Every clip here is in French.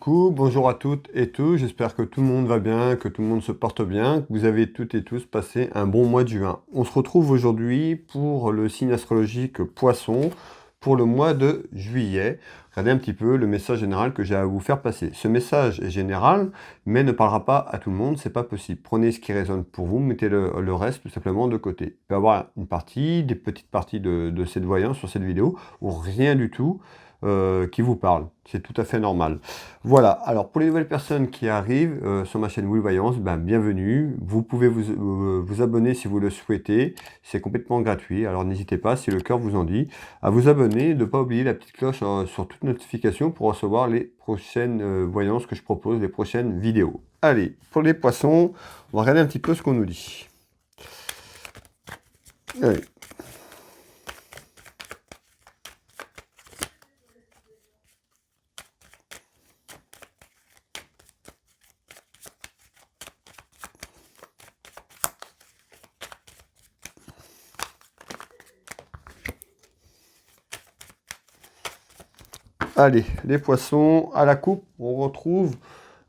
Coucou, bonjour à toutes et tous, j'espère que tout le monde va bien, que tout le monde se porte bien, que vous avez toutes et tous passé un bon mois de juin. On se retrouve aujourd'hui pour le signe astrologique Poisson pour le mois de juillet. Regardez un petit peu le message général que j'ai à vous faire passer. Ce message est général, mais ne parlera pas à tout le monde, c'est pas possible. Prenez ce qui résonne pour vous, mettez le reste tout simplement de côté. Il peut y avoir une partie, des petites parties de cette voyance sur cette vidéo, ou rien du tout qui vous parle. C'est tout à fait normal. Voilà, alors pour les nouvelles personnes qui arrivent sur ma chaîne Will Voyance, ben, bienvenue. Vous pouvez vous abonner si vous le souhaitez. C'est complètement gratuit. Alors n'hésitez pas, si le cœur vous en dit, à vous abonner et de ne pas oublier la petite cloche sur toute notification pour recevoir les prochaines voyances que je propose, les prochaines vidéos. Allez, pour les poissons, on va regarder un petit peu ce qu'on nous dit. Allez. Allez, les poissons, à la coupe, on retrouve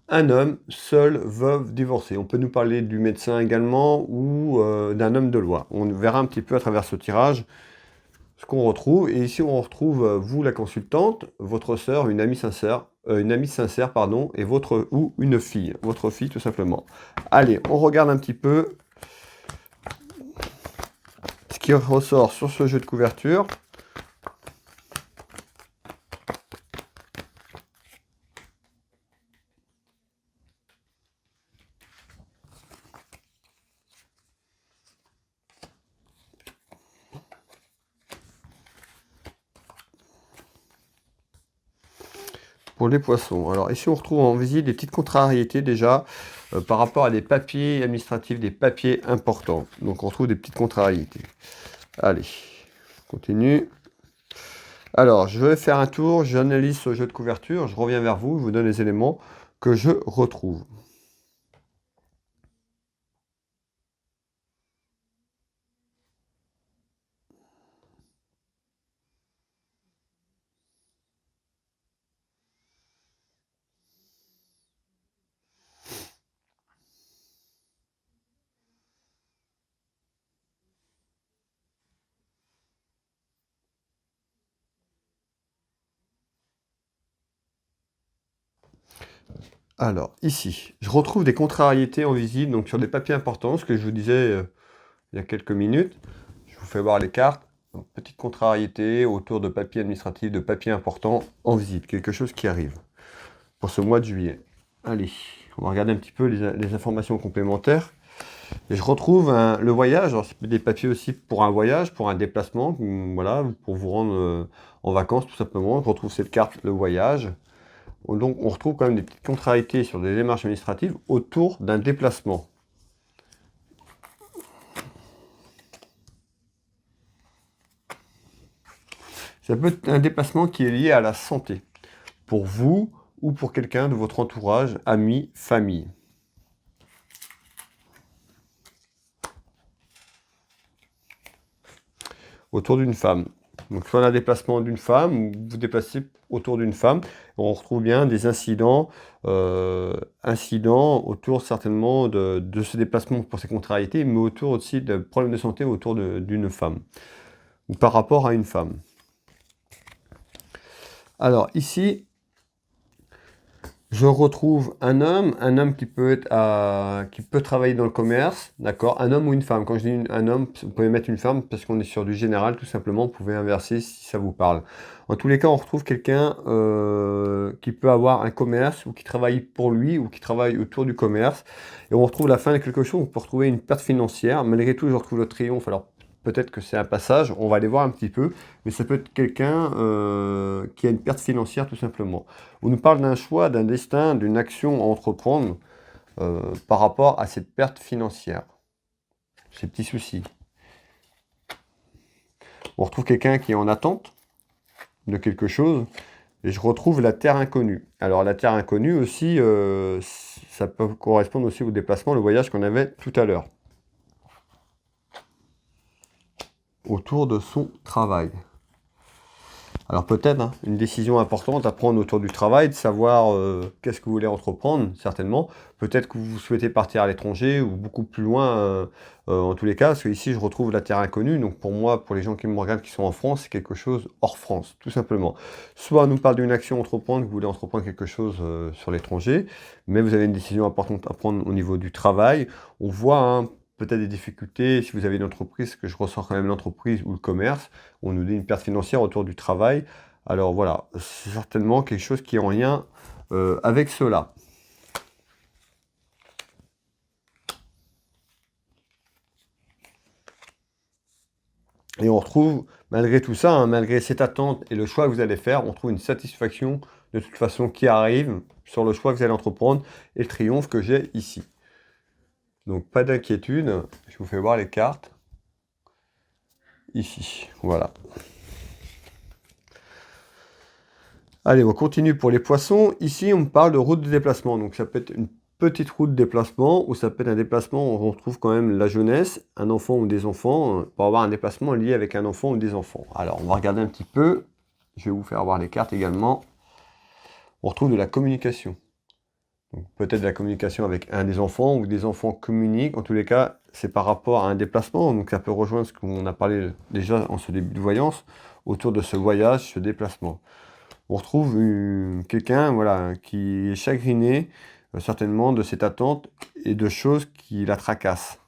un homme, seul, veuve, divorcé. On peut nous parler du médecin également ou d'un homme de loi. On verra un petit peu à travers ce tirage ce qu'on retrouve. Et ici, on retrouve vous, la consultante, votre sœur, une amie sincère, pardon, et ou une fille, votre fille tout simplement. Allez, on regarde un petit peu ce qui ressort sur ce jeu de couverture. Pour les poissons. Alors ici on retrouve en visite des petites contrariétés déjà par rapport à des papiers administratifs, des papiers importants. Donc on retrouve des petites contrariétés. Allez, on continue. Alors je vais faire un tour, j'analyse ce jeu de couverture, je reviens vers vous, je vous donne les éléments que je retrouve. Alors, ici, je retrouve des contrariétés en visite, donc sur des papiers importants, ce que je vous disais il y a quelques minutes. Je vous fais voir les cartes. Donc, petite contrariété autour de papiers administratifs, de papiers importants en visite, quelque chose qui arrive pour ce mois de juillet. Allez, on va regarder un petit peu les informations complémentaires. Et je retrouve le voyage, alors c'est des papiers aussi pour un voyage, pour un déplacement, voilà, pour vous rendre en vacances tout simplement. Je retrouve cette carte, le voyage. Donc on retrouve quand même des petites contrariétés sur des démarches administratives autour d'un déplacement. Ça peut être un déplacement qui est lié à la santé, pour vous ou pour quelqu'un de votre entourage, amis, famille. Autour d'une femme. Donc soit un déplacement d'une femme, ou vous déplacez autour d'une femme, on retrouve bien des incidents autour certainement de ce déplacement pour ces contrariétés, mais autour aussi de problèmes de santé autour d'une femme, ou par rapport à une femme. Alors ici, je retrouve un homme qui peut travailler dans le commerce, d'accord, un homme ou une femme. Quand je dis un homme, vous pouvez mettre une femme parce qu'on est sur du général, tout simplement, vous pouvez inverser si ça vous parle. En tous les cas, on retrouve quelqu'un qui peut avoir un commerce ou qui travaille pour lui ou qui travaille autour du commerce. Et on retrouve la fin de quelque chose, on peut retrouver une perte financière. Malgré tout, je retrouve le triomphe. Alors, peut-être que c'est un passage, on va aller voir un petit peu, mais ça peut être quelqu'un qui a une perte financière tout simplement. On nous parle d'un choix, d'un destin, d'une action à entreprendre par rapport à cette perte financière, ces petits soucis. On retrouve quelqu'un qui est en attente de quelque chose, et je retrouve la terre inconnue. Alors la terre inconnue aussi, ça peut correspondre aussi au déplacement, le voyage qu'on avait tout à l'heure. Autour de son travail. Alors peut-être hein, une décision importante à prendre autour du travail, de savoir qu'est-ce que vous voulez entreprendre, certainement. Peut-être que vous souhaitez partir à l'étranger ou beaucoup plus loin, en tous les cas, parce que ici je retrouve la terre inconnue. Donc pour moi, pour les gens qui me regardent qui sont en France, c'est quelque chose hors France, tout simplement. Soit on nous parle d'une action à entreprendre, que vous voulez entreprendre quelque chose sur l'étranger, mais vous avez une décision importante à prendre au niveau du travail. On voit hein, peut-être des difficultés, si vous avez une entreprise, que je ressens quand même l'entreprise ou le commerce, on nous dit une perte financière autour du travail. Alors voilà, c'est certainement quelque chose qui est en lien avec cela. Et on retrouve, malgré tout ça, hein, malgré cette attente et le choix que vous allez faire, on trouve une satisfaction de toute façon qui arrive sur le choix que vous allez entreprendre et le triomphe que j'ai ici. Donc pas d'inquiétude, je vous fais voir les cartes. Ici, voilà. Allez, on continue pour les poissons. Ici, on me parle de route de déplacement. Donc, ça peut être une petite route de déplacement ou ça peut être un déplacement où on retrouve quand même la jeunesse, un enfant ou des enfants, pour avoir un déplacement lié avec un enfant ou des enfants. Alors, on va regarder un petit peu. Je vais vous faire voir les cartes également. On retrouve de la communication. Donc, peut-être de la communication avec un des enfants ou des enfants communiquent. En tous les cas, c'est par rapport à un déplacement. Donc, ça peut rejoindre ce qu'on a parlé déjà en ce début de voyance autour de ce voyage, ce déplacement. On retrouve quelqu'un voilà, qui est chagriné certainement de cette attente et de choses qui la tracassent.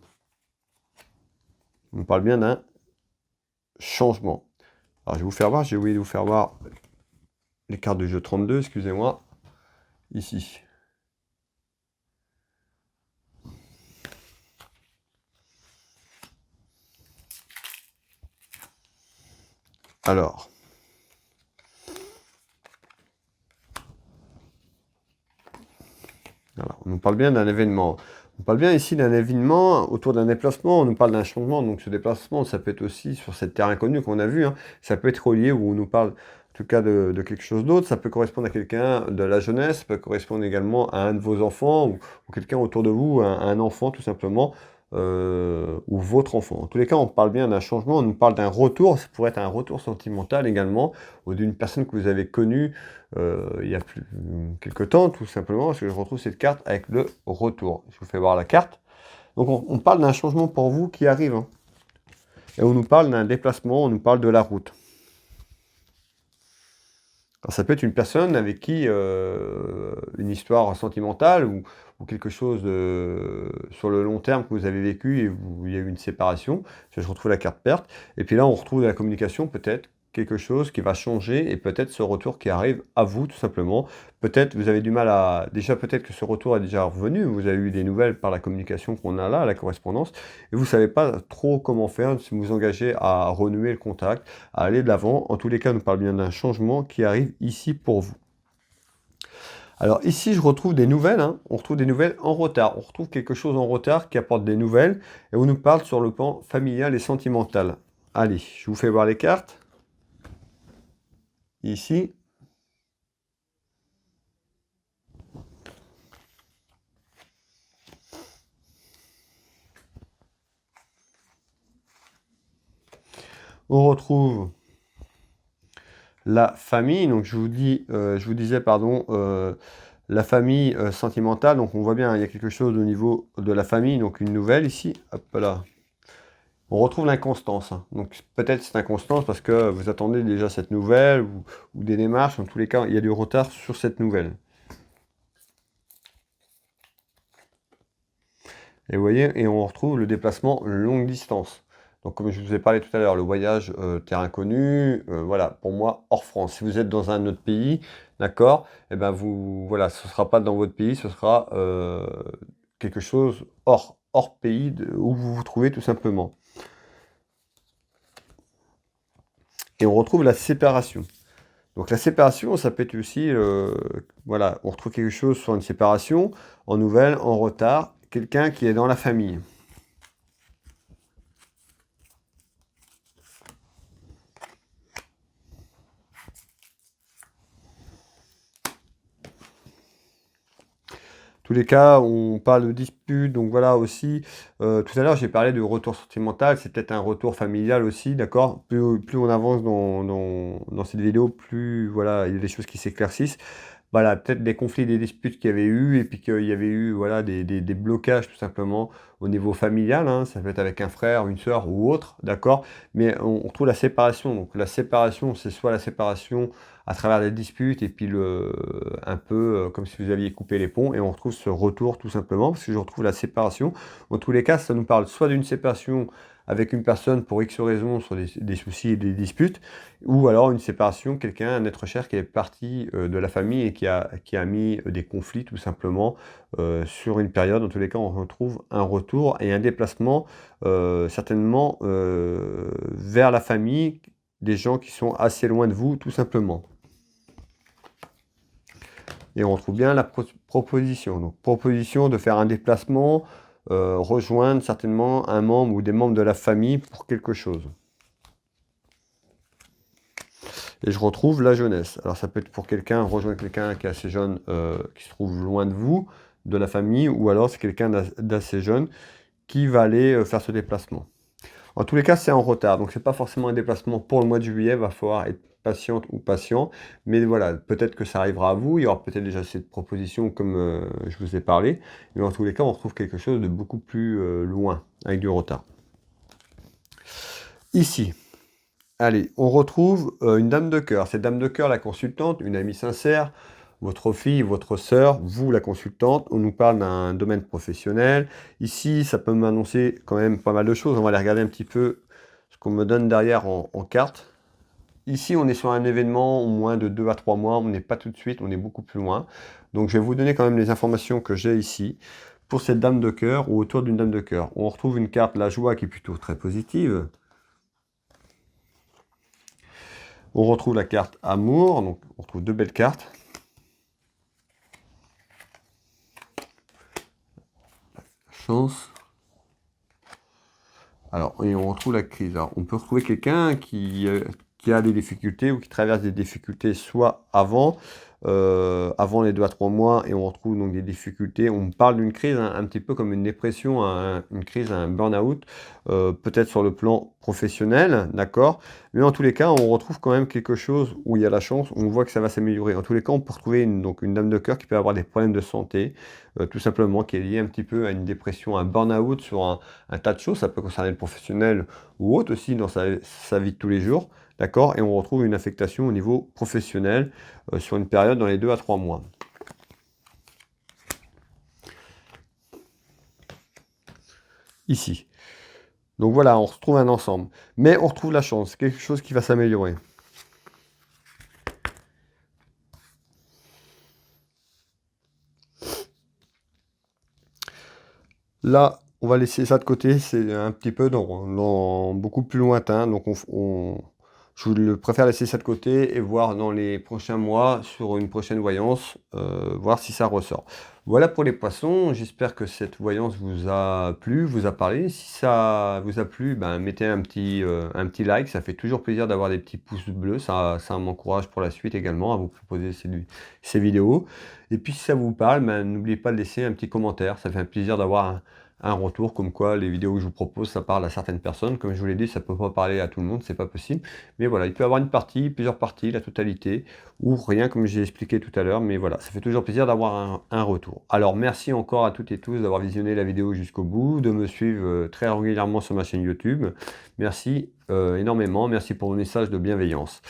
On parle bien d'un changement. Alors je vais vous faire voir, j'ai oublié de vous faire voir les cartes du jeu 32, excusez-moi, ici. Alors, voilà, on nous parle bien d'un événement. On parle bien ici d'un événement autour d'un déplacement, on nous parle d'un changement, donc ce déplacement, ça peut être aussi sur cette terre inconnue qu'on a vu, hein, ça peut être relié où on nous parle en tout cas de quelque chose d'autre, ça peut correspondre à quelqu'un de la jeunesse, ça peut correspondre également à un de vos enfants ou quelqu'un autour de vous, un enfant tout simplement, ou votre enfant. En tous les cas, on parle bien d'un changement, on nous parle d'un retour, ça pourrait être un retour sentimental également, ou d'une personne que vous avez connue il y a plus quelque temps, tout simplement, parce que je retrouve cette carte avec le retour. Je vous fais voir la carte. Donc on parle d'un changement pour vous qui arrive. Hein. Et on nous parle d'un déplacement, on nous parle de la route. Alors, ça peut être une personne avec qui une histoire sentimentale ou quelque chose sur le long terme que vous avez vécu et où il y a eu une séparation. Je retrouve la carte perte. Et puis là, on retrouve de la communication, peut-être quelque chose qui va changer et peut-être ce retour qui arrive à vous tout simplement. Peut-être vous avez du mal à... Déjà peut-être que ce retour est déjà revenu, vous avez eu des nouvelles par la communication qu'on a là, la correspondance, et vous ne savez pas trop comment faire, si vous vous engagez à renouer le contact, à aller de l'avant. En tous les cas, on nous parle bien d'un changement qui arrive ici pour vous. Alors ici, je retrouve des nouvelles, hein. On retrouve des nouvelles en retard. On retrouve quelque chose en retard qui apporte des nouvelles et on nous parle sur le plan familial et sentimental. Allez, je vous fais voir les cartes. Ici. On retrouve la famille. Donc je vous disais, pardon, la famille sentimentale. Donc on voit bien, il y a quelque chose au niveau de la famille. Donc une nouvelle ici. Hop là. On retrouve l'inconstance. Hein. Donc peut-être c'est inconstance parce que vous attendez déjà cette nouvelle ou des démarches. En tous les cas, il y a du retard sur cette nouvelle. Et vous voyez, et on retrouve le déplacement longue distance. Donc comme je vous ai parlé tout à l'heure, le voyage terre inconnue, voilà, pour moi, hors France. Si vous êtes dans un autre pays, d'accord, et ben vous, voilà, ce ne sera pas dans votre pays, ce sera quelque chose hors pays où vous vous trouvez tout simplement. Et on retrouve la séparation. Donc la séparation, ça peut être aussi, voilà, on retrouve quelque chose sur une séparation, en nouvelle, en retard, quelqu'un qui est dans la famille. tous les cas, on parle de dispute, donc voilà aussi, tout à l'heure, j'ai parlé de retour sentimental, c'est peut-être un retour familial aussi, d'accord? Plus on avance dans cette vidéo, plus voilà, il y a des choses qui s'éclaircissent. Voilà, peut-être des conflits, des disputes qu'il y avait eu et puis qu'il y avait eu, voilà, des blocages tout simplement au niveau familial, hein. Ça peut être avec un frère, une sœur ou autre, d'accord? Mais on retrouve la séparation. Donc la séparation, c'est soit la séparation à travers des disputes et puis un peu comme si vous aviez coupé les ponts et on retrouve ce retour tout simplement parce que je retrouve la séparation. Dans tous les cas, ça nous parle soit d'une séparation avec une personne pour X raisons sur des soucis et des disputes, ou alors une séparation, quelqu'un, un être cher qui est parti de la famille et qui a mis des conflits tout simplement sur une période. Dans tous les cas, on retrouve un retour et un déplacement certainement vers la famille, des gens qui sont assez loin de vous tout simplement. Et on retrouve bien la proposition. Donc proposition de faire un déplacement, rejoindre certainement un membre ou des membres de la famille pour quelque chose. Et je retrouve la jeunesse. Alors ça peut être pour quelqu'un, rejoindre quelqu'un qui est assez jeune, qui se trouve loin de vous, de la famille, ou alors c'est quelqu'un d'assez jeune qui va aller faire ce déplacement. En tous les cas, c'est en retard, donc c'est pas forcément un déplacement pour le mois de juillet, il va falloir être patiente ou patient, mais voilà, peut-être que ça arrivera à vous, il y aura peut-être déjà cette proposition comme je vous ai parlé, mais en tous les cas, on retrouve quelque chose de beaucoup plus loin, avec du retard. Ici, allez, on retrouve une dame de cœur. Cette dame de cœur, la consultante, une amie sincère, votre fille, votre sœur, vous la consultante, on nous parle d'un domaine professionnel. Ici, ça peut m'annoncer quand même pas mal de choses. On va aller regarder un petit peu ce qu'on me donne derrière en carte. Ici, on est sur un événement au moins de 2 à 3 mois. On n'est pas tout de suite, on est beaucoup plus loin. Donc, je vais vous donner quand même les informations que j'ai ici pour cette dame de cœur ou autour d'une dame de cœur. On retrouve une carte, la joie, qui est plutôt très positive. On retrouve la carte amour, donc on retrouve deux belles cartes. Chance. Alors, et on retrouve la crise. Alors, on peut retrouver quelqu'un qui a des difficultés ou qui traverse des difficultés soit avant les 2 à 3 mois, et on retrouve donc des difficultés. On parle d'une crise un petit peu comme une dépression, une crise, un burn-out, peut-être sur le plan professionnel, d'accord? Mais en tous les cas, on retrouve quand même quelque chose où il y a la chance, on voit que ça va s'améliorer. En tous les cas, on peut retrouver donc une dame de cœur qui peut avoir des problèmes de santé, tout simplement, qui est liée un petit peu à une dépression, un burn-out sur un tas de choses. Ça peut concerner le professionnel ou autre aussi dans sa vie de tous les jours. D'accord? Et on retrouve une affectation au niveau professionnel sur une période dans les 2 à 3 mois. Ici. Donc voilà, on retrouve un ensemble. Mais on retrouve la chance, quelque chose qui va s'améliorer. Là, on va laisser ça de côté, c'est un petit peu dans beaucoup plus lointain. Donc je préfère laisser ça de côté et voir dans les prochains mois, sur une prochaine voyance, voir si ça ressort. Voilà pour les poissons, j'espère que cette voyance vous a plu, vous a parlé. Si ça vous a plu, ben, mettez un petit like, ça fait toujours plaisir d'avoir des petits pouces bleus, ça m'encourage pour la suite également à vous proposer ces vidéos. Et puis si ça vous parle, ben, n'oubliez pas de laisser un petit commentaire, ça fait un plaisir d'avoir un retour comme quoi les vidéos que je vous propose, ça parle à certaines personnes. Comme je vous l'ai dit, ça ne peut pas parler à tout le monde, c'est pas possible. Mais voilà, il peut y avoir une partie, plusieurs parties, la totalité, ou rien comme j'ai expliqué tout à l'heure. Mais voilà, ça fait toujours plaisir d'avoir un retour. Alors merci encore à toutes et tous d'avoir visionné la vidéo jusqu'au bout, de me suivre très régulièrement sur ma chaîne YouTube. Merci énormément, merci pour vos messages de bienveillance.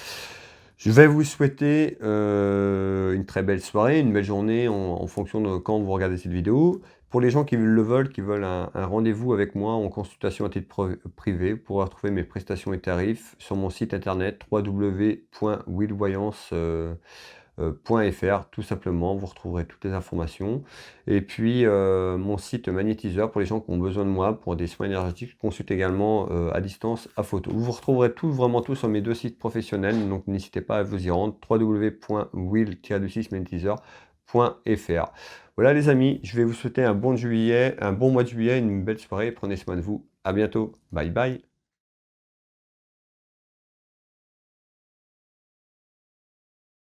Je vais vous souhaiter une très belle soirée, une belle journée en fonction de quand vous regardez cette vidéo. Pour les gens qui le veulent, qui veulent un rendez-vous avec moi en consultation à titre privé, vous pourrez retrouver mes prestations et tarifs sur mon site internet www.willvoyance.fr. Tout simplement, vous retrouverez toutes les informations. Et puis mon site magnétiseur pour les gens qui ont besoin de moi pour des soins énergétiques. Je consulte également à distance à photo. Vous retrouverez tout, vraiment tout sur mes deux sites professionnels, donc n'hésitez pas à vous y rendre, www.will-magnétiseur.fr. Voilà les amis, je vais vous souhaiter un bon mois de juillet, une belle soirée, prenez soin de vous, à bientôt, bye bye.